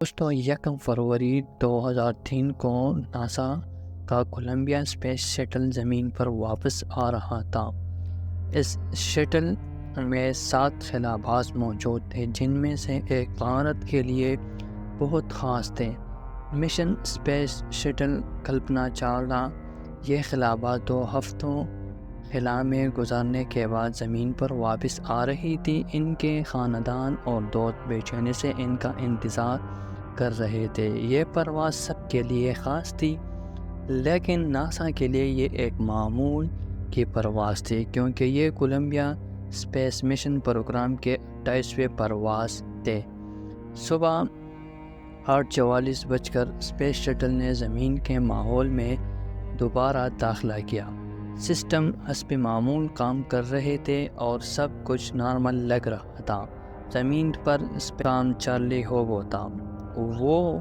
دوستوں 1 فروری 2003 کو ناسا کا کولمبیا اسپیس شٹل زمین پر واپس آ رہا تھا۔ اس شٹل میں 7 خلاباز موجود تھے، جن میں سے ایک بھارت کے لیے بہت خاص تھے۔ Mission space shuttle Kalpana Chawla یہ خلاباز 2 ہفتوں خلا میں گزارنے کے بعد زمین پر واپس آ رہی تھی۔ ان کے خاندان اور دوست بے چینی سے ان کا انتظار کر رہے تھے۔ یہ پرواز سب کے لیے خاص تھی، لیکن ناسا کے لیے یہ ایک معمول کی پرواز تھی، کیونکہ یہ کولمبیا اسپیس مشن پروگرام کے 28ویں پرواز تھے۔ صبح 8:44 بجے اسپیس شٹل نے زمین کے ماحول میں دوبارہ داخلہ کیا۔ سسٹم حسب معمول کام کر رہے تھے اور سب کچھ نارمل لگ رہا تھا۔ زمین پر کام چارلی ہوبو تھا۔ وہ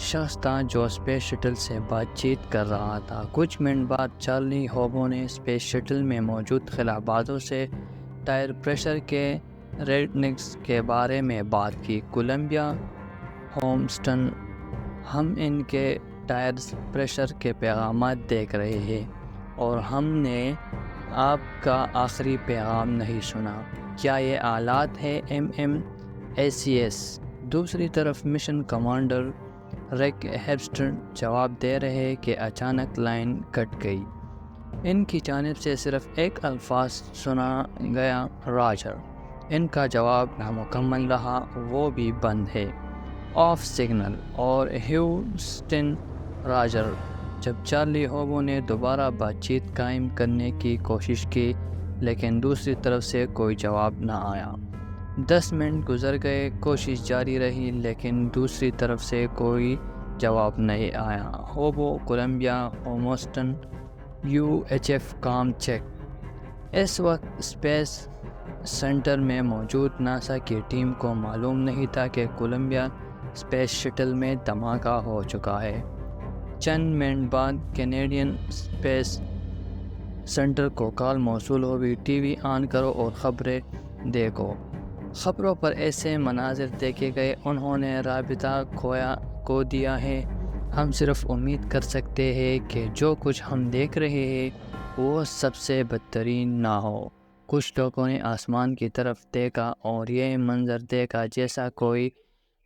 شخص تھا جو اسپیس شٹل سے بات چیت کر رہا تھا۔ کچھ منٹ بعد چارلی ہوبو نے اسپیس شٹل میں موجود خلابازوں سے ٹائر پریشر کے ریڈنگز کے بارے میں بات کی۔ کولمبیا ہوسٹن، ہم ان کے ٹائر پریشر کے پیغامات دیکھ رہے ہیں اور ہم نے آپ کا آخری پیغام نہیں سنا۔ کیا یہ آلات ہے؟ ACS۔ دوسری طرف مشن کمانڈر ریک ہیبسٹن جواب دے رہے کہ اچانک لائن کٹ گئی۔ ان کی جانب سے صرف ایک الفاظ سنا گیا، راجر۔ ان کا جواب نامکمل رہا، وہ بھی بند ہے، آف سگنل۔ اور ہیوسٹن، راجر۔ جب چارلی ہوبو نے دوبارہ بات چیت قائم کرنے کی کوشش کی، لیکن دوسری طرف سے کوئی جواب نہ آیا۔ 10 منٹ گزر گئے، کوشش جاری رہی، لیکن دوسری طرف سے کوئی جواب نہیں آیا۔ ہوبو، کولمبیا ہوسٹن، UHF کام چیک۔ اس وقت اسپیس سینٹر میں موجود ناسا کی ٹیم کو معلوم نہیں تھا کہ کولمبیا اسپیس شٹل میں دھماکہ ہو چکا ہے۔ چند منٹ بعد کینیڈین اسپیس سینٹر کو کال موصول ہوئی، ٹی وی آن کرو اور خبریں دیکھو۔ خبروں پر ایسے مناظر دیکھے گئے، انہوں نے رابطہ کھو دیا ہے۔ ہم صرف امید کر سکتے ہیں کہ جو کچھ ہم دیکھ رہے ہیں وہ سب سے بدترین نہ ہو۔ کچھ لوگوں نے آسمان کی طرف دیکھا اور یہ منظر دیکھا جیسا کوئی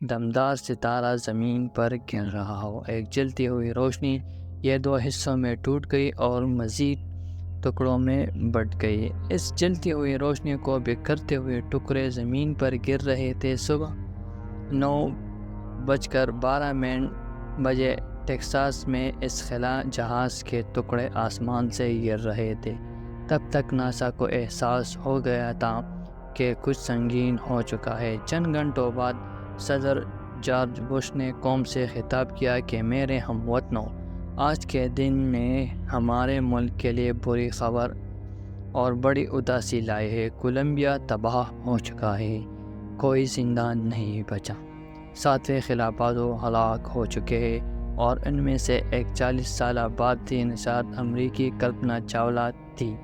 دمدار ستارہ زمین پر گر رہا ہو۔ ایک جلتی ہوئی روشنی یہ 2 حصوں میں ٹوٹ گئی اور مزید ٹکڑوں میں بٹ گئی۔ اس جلتی ہوئی روشنی کو بکھرتے ہوئے ٹکڑے زمین پر گر رہے تھے۔ صبح 9:12 بجے ٹیکساس میں اس خلا جہاز کے ٹکڑے آسمان سے گر رہے تھے۔ تب تک ناسا کو احساس ہو گیا تھا کہ کچھ سنگین ہو چکا ہے۔ چند گھنٹوں بعد صدر جارج بش نے قوم سے خطاب کیا کہ میرے ہم وطنوں، آج کے دن نے ہمارے ملک کے لیے بری خبر اور بڑی اداسی لائی ہے۔ کولمبیا تباہ ہو چکا ہے، کوئی زندہ نہیں بچا۔ 7ویں خلابازوں ہلاک ہو چکے ہیں اور ان میں سے ایک 40 سالہ بھارتی نژاد امریکی کلپنا چاولہ تھی،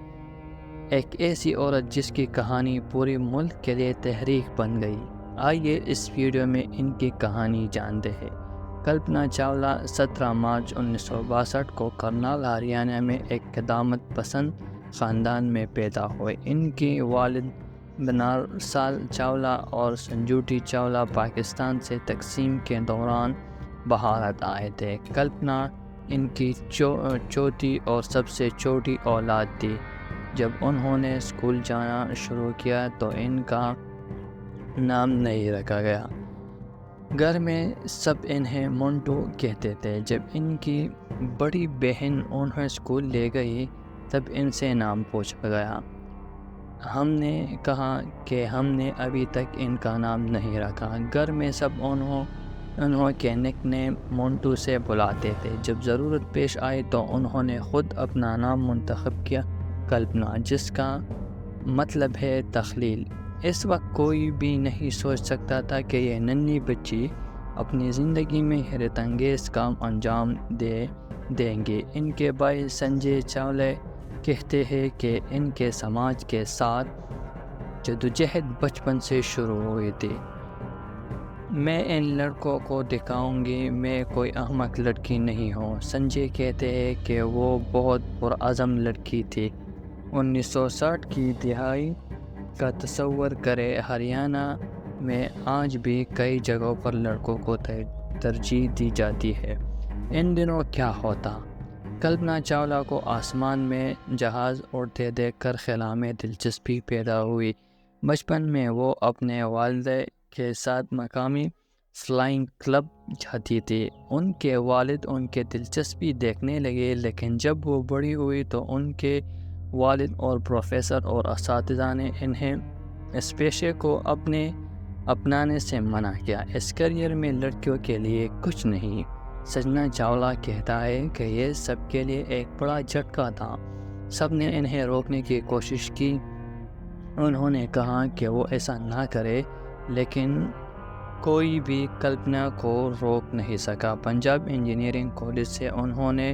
ایک ایسی عورت جس کی کہانی پورے ملک کے لیے تحریک بن گئی۔ آئیے اس ویڈیو میں ان کی کہانی جانتے ہیں۔ کلپنا چاولہ 17 مارچ 1962 کو کرنال، ہریانہ میں ایک قدامت پسند خاندان میں پیدا ہوئے۔ ان کے والد بنارسال چاولہ اور سنجوٹی چاولہ پاکستان سے تقسیم کے دوران بھارت آئے تھے۔ کلپنا ان کی چوتھی اور سب سے چھوٹی اولاد تھی۔ جب انہوں نے اسکول جانا شروع کیا تو ان کا نام نہیں رکھا گیا۔ گھر میں سب انہیں منٹو کہتے تھے۔ جب ان کی بڑی بہن انہیں اسکول لے گئی تب ان سے نام پوچھا گیا۔ ہم نے کہا کہ ہم نے ابھی تک ان کا نام نہیں رکھا۔ گھر میں سب انہوں کے نک نیم منٹو سے بلاتے تھے۔ جب ضرورت پیش آئی تو انہوں نے خود اپنا نام منتخب کیا، کلپنا، جس کا مطلب ہے تخلیل۔ اس وقت کوئی بھی نہیں سوچ سکتا تھا کہ یہ ننھی بچی اپنی زندگی میں حیرت انگیز کام انجام دیں گی۔ ان کے بھائی سنجے چاولہ کہتے ہیں کہ ان کے سماج کے ساتھ جدوجہد بچپن سے شروع ہوئی تھی۔ میں ان لڑکوں کو دکھاؤں گی میں کوئی احمق لڑکی نہیں ہوں۔ سنجے کہتے ہیں کہ وہ بہت پرعزم لڑکی تھی۔ 1960 کی دہائی کا تصور کرے، ہریانہ میں آج بھی کئی جگہوں پر لڑکوں کو ترجیح دی جاتی ہے۔ ان دنوں کیا ہوتا؟ کلپنا چاولہ کو آسمان میں جہاز اڑتے دیکھ کر خلا میں دلچسپی پیدا ہوئی۔ بچپن میں وہ اپنے والدہ کے ساتھ مقامی فلائنگ کلب جاتی تھی۔ ان کے والد ان کے دلچسپی دیکھنے لگے، لیکن جب وہ بڑی ہوئی تو ان کے والد اور پروفیسر اور اساتذہ نے انہیں اس پیشے کو اپنانے سے منع کیا۔ اس کیریئر میں لڑکیوں کے لیے کچھ نہیں۔ سجنا چاولہ کہتا ہے کہ یہ سب کے لیے ایک بڑا جھٹکا تھا۔ سب نے انہیں روکنے کی کوشش کی۔ انہوں نے کہا کہ وہ ایسا نہ کرے، لیکن کوئی بھی کلپنا کو روک نہیں سکا۔ پنجاب انجینئرنگ کالج سے انہوں نے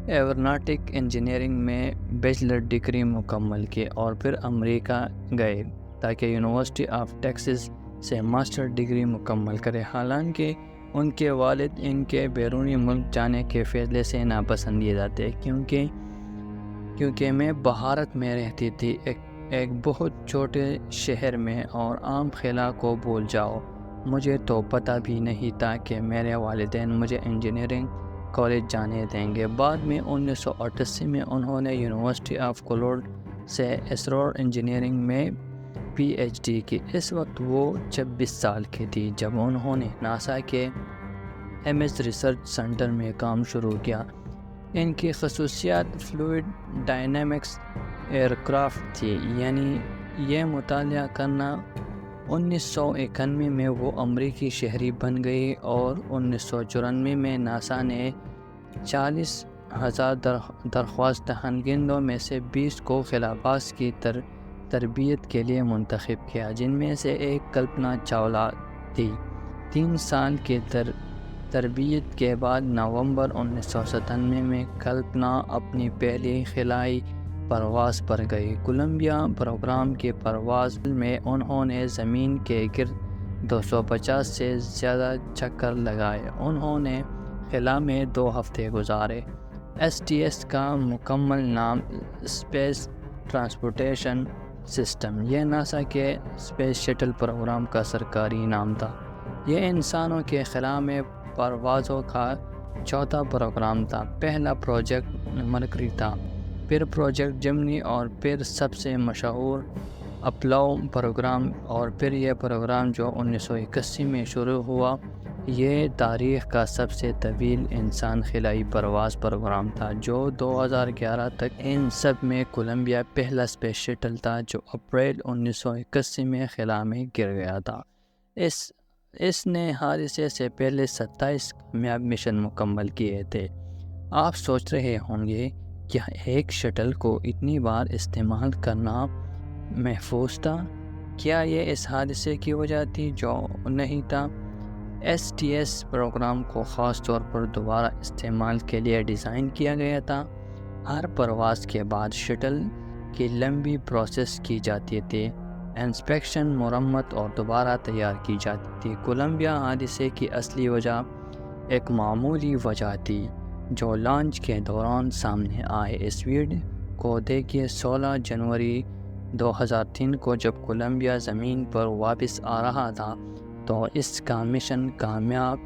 ایوروناٹک انجینئرنگ میں بیچلر ڈگری مکمل کی اور پھر امریکہ گئے تاکہ یونیورسٹی آف ٹیکساس سے ماسٹر ڈگری مکمل کرے۔ حالانکہ ان کے والد ان کے بیرونی ملک جانے کے فیصلے سے ناپسندیدہ تھے، کیونکہ میں بھارت میں رہتی تھی، ایک بہت چھوٹے شہر میں، اور عام خلا کو بھول جاؤ۔ مجھے تو پتہ بھی نہیں تھا کہ میرے والدین مجھے انجینئرنگ کالج جانے دیں گے۔ بعد میں 1988 میں انہوں نے یونیورسٹی آف کولورڈ سے اسرور انجینئرنگ میں پی ایچ ڈی کی۔ اس وقت وہ 26 سال کی تھی جب انہوں نے ناسا کے ایمز ریسرچ سینٹر میں کام شروع کیا۔ ان کی خصوصیات فلوئڈ ڈائنامکس ایئر کرافٹ تھی، یعنی یہ مطالعہ کرنا۔ 1991 میں وہ امریکی شہری بن گئی اور 1994 میں ناسا نے 40,000 درخواست دہندگانوں میں سے 20 کو خلا باز کی تربیت کے لیے منتخب کیا، جن میں سے ایک کلپنا چاولہ تھی۔ 3 سال کی تربیت کے بعد نومبر 1997 میں کلپنا اپنی پہلی خلائی پرواز پر گئی۔ کولمبیا پروگرام کی پرواز میں انہوں نے زمین کے گرد 250 سے زیادہ چکر لگائے۔ انہوں نے خلا میں 2 ہفتے گزارے۔ STS کا مکمل نام اسپیس ٹرانسپورٹیشن سسٹم، یہ ناسا کے اسپیس شٹل پروگرام کا سرکاری نام تھا۔ یہ انسانوں کے خلا میں پروازوں کا چوتھا پروگرام تھا۔ پہلا پروجیکٹ مرکری تھا، پھر پروجیکٹ جیمنی، اور پھر سب سے مشہور اپولو پروگرام، اور پھر یہ پروگرام جو 1981 میں شروع ہوا۔ یہ تاریخ کا سب سے طویل انسان خلائی پرواز پروگرام تھا، جو 2011 تک۔ ان سب میں کولمبیا پہلا اسپیس شٹل تھا جو اپریل 1981 میں خلا میں گر گیا تھا۔ اس نے حادثے سے پہلے 27 کامیاب مشن مکمل کیے تھے۔ آپ سوچ رہے ہوں گے، کیا ایک شٹل کو اتنی بار استعمال کرنا محفوظ تھا؟ کیا یہ اس حادثے کی وجہ تھی؟ جو نہیں تھا۔ STS پروگرام کو خاص طور پر دوبارہ استعمال کے لیے ڈیزائن کیا گیا تھا۔ ہر پرواز کے بعد شٹل کی لمبی پروسیس کی جاتی تھی، انسپیکشن، مرمت اور دوبارہ تیار کی جاتی تھی۔ کولمبیا حادثے کی اصلی وجہ ایک معمولی وجہ تھی جو لانچ کے دوران سامنے آئے۔ اس ویڈیو کو دیکھیے۔ 16 جنوری 2003 کو جب کولمبیا زمین پر واپس آ رہا تھا تو اس کا مشن کامیاب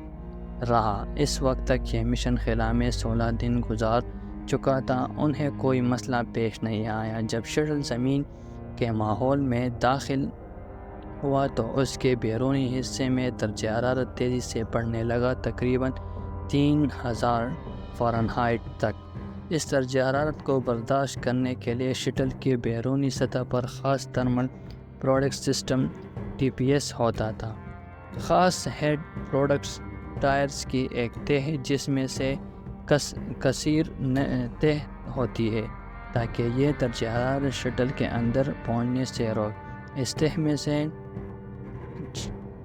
رہا۔ اس وقت تک یہ مشن خلا میں 16 دن گزار چکا تھا۔ انہیں کوئی مسئلہ پیش نہیں آیا۔ جب شٹل زمین کے ماحول میں داخل ہوا تو اس کے بیرونی حصے میں درجہ حرارت تیزی سے بڑھنے لگا، تقریباً 3000 فارنہائٹ تک۔ اس درجہ حرارت کو برداشت کرنے کے لیے شٹل کی بیرونی سطح پر خاص تھرمل پروڈکٹ سسٹم TPS ہوتا تھا۔ خاص ہیڈ پروڈکٹس ٹائرز کی ایک تہ جس میں سے کثیر تہ ہوتی ہے تاکہ یہ درجہ حرارت شٹل کے اندر پہنچنے سے روک۔ اس تہ میں سے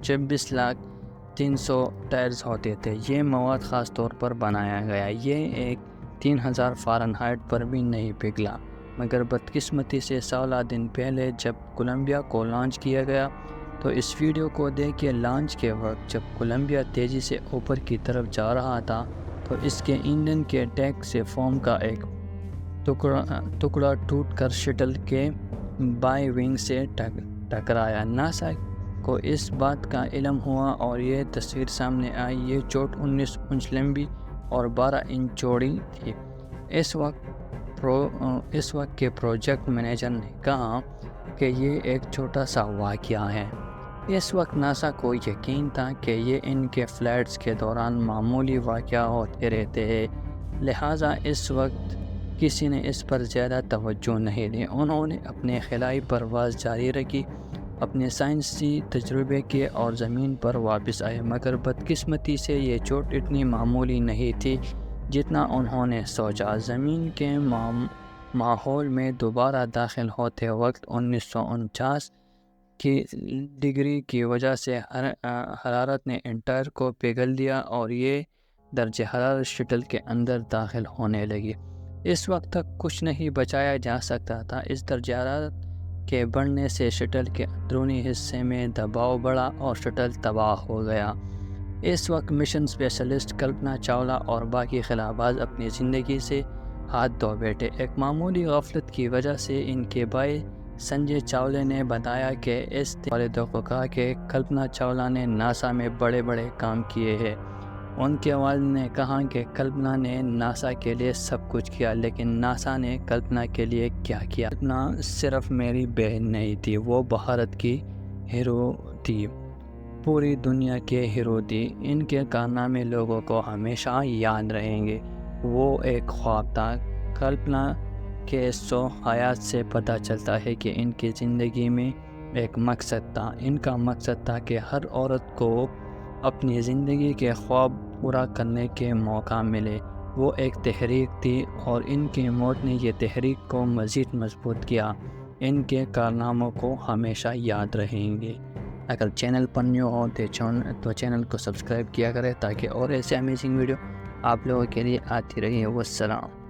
26,300,000 ٹائرز ہوتے تھے۔ یہ مواد خاص طور پر بنایا گیا۔ یہ ایک 3000 فارنہائٹ پر بھی نہیں پگھلا، مگر بدقسمتی سے 16 دن پہلے جب کولمبیا کو لانچ کیا گیا تو اس ویڈیو کو دیکھیں۔ لانچ کے وقت جب کولمبیا تیزی سے اوپر کی طرف جا رہا تھا تو اس کے ایندھن کے ٹینک سے فوم کا ایک ٹکڑا ٹوٹ کر شٹل کے بائیں ونگ سے ٹکرایا۔ ناسا کو اس بات کا علم ہوا اور یہ تصویر سامنے آئی۔ یہ چوٹ 19 انچ لمبی اور 12 انچ چوڑی تھی۔ اس وقت کے پروجیکٹ مینیجر نے کہا کہ یہ ایک چھوٹا سا واقعہ ہے۔ اس وقت ناسا کو یقین تھا کہ یہ ان کے فلائٹس کے دوران معمولی واقعہ ہوتے رہتے ہیں، لہٰذا اس وقت کسی نے اس پر زیادہ توجہ نہیں دی۔ انہوں نے اپنی خلائی پرواز جاری رکھی، اپنے سائنسی تجربے کیے اور زمین پر واپس آئے، مگر بدقسمتی سے یہ چوٹ اتنی معمولی نہیں تھی جتنا انہوں نے سوچا۔ زمین کے ماحول میں دوبارہ داخل ہوتے وقت 1949 کی ڈگری کی وجہ سے حرارت نے انٹائر کو پگھل دیا اور یہ درجہ حرارت شٹل کے اندر داخل ہونے لگی۔ اس وقت تک کچھ نہیں بچایا جا سکتا تھا۔ اس درجہ حرارت کے بڑھنے سے شٹل کے اندرونی حصے میں دباؤ بڑھا اور شٹل تباہ ہو گیا۔ اس وقت مشن اسپیشلسٹ کلپنا چاولہ اور باقی خلاباز اپنی زندگی سے ہاتھ دھو بیٹھے۔ ایک معمولی غفلت کی وجہ سے ان کے بھائی سنجے چاولہ نے بتایا کہ اس والدوں کو کہا کہ کلپنا چاولہ نے ناسا میں بڑے کام کیے ہیں۔ ان کے والد نے کہا کہ کلپنا نے ناسا کے لیے سب کچھ کیا، لیکن ناسا نے کلپنا کے لیے کیا کیا؟ کلپنا صرف میری بہن نہیں تھی، وہ بھارت کی ہیرو تھی، پوری دنیا کے ہیرو تھی۔ ان کے کارنامے لوگوں کو ہمیشہ یاد رہیں گے۔ وہ ایک خواب تھا۔ کلپنا کے حیات سے پتہ چلتا ہے کہ ان کی زندگی میں ایک مقصد تھا۔ ان کا مقصد تھا کہ ہر عورت کو اپنی زندگی کے خواب پورا کرنے کے موقع ملے۔ وہ ایک تحریک تھی اور ان کی موت نے یہ تحریک کو مزید مضبوط کیا۔ ان کے کارناموں کو ہمیشہ یاد رہیں گے۔ اگر چینل پر نیو ہو تو چینل کو سبسکرائب کیا کریں تاکہ اور ایسے امیزنگ ویڈیو آپ لوگوں کے لیے آتی رہے۔ والسلام۔